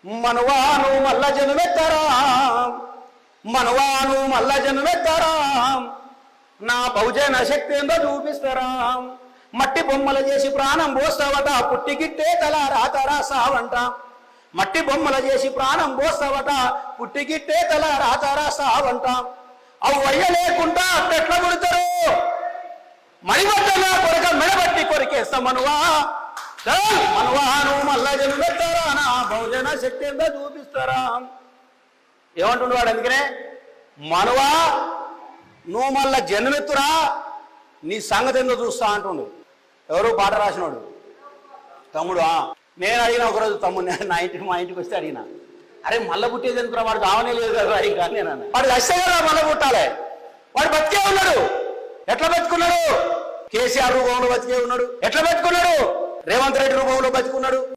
మనవాను మల్ల జనుమెత్తరా, మనవాను మల్ల జనుమెత్తరా, నా బహుజన శక్తి ఏందో చూపిస్తారా. మట్టి బొమ్మలు చేసి ప్రాణం పోస్తావట, పుట్టిగిట్టే తల రాతరా సావంట. మట్టి బొమ్మలు చేసి ప్రాణం పోస్తావట, పుట్టిగిట్టే తల రాతరా సావంట. అవు వయ్య లేకుండా అట్టెట్ల కొడతారు, మణిబట్టల కొరక మెడబట్టి కొరికేస్తా మనవా. మనవాను మల్ల జనుమెత్తరా, నా బహుజన శక్తి ఏందో చూపిస్తారా. ఏమంటుండు వాడు? అందుకనే మనవా నువ్వు మళ్ళా జన్మెత్తురా, నీ సంగతి ఏందో చూస్తా అంటుండు. ఎవరు పాట రాసినోడు? తమ్ముడు. నేను అడిగిన ఒకరోజు తమ్ముడు, మా ఇంటికి వస్తే అడిగిన, అరే మళ్ళా పుట్టేది ఎందుకురా, వాడు కావనే లేదు కదా ఇంకా. నేను వాడు వస్తే కదా మళ్ళా పుట్టాలి, వాడు బతికే ఉన్నాడు. ఎట్లా బతుకున్నాడు? కేసీఆర్ రూపంలో బతికే ఉన్నాడు. ఎట్లా బతుకున్నాడు? రేవంత్ రెడ్డి రూపంలో బతుకున్నాడు.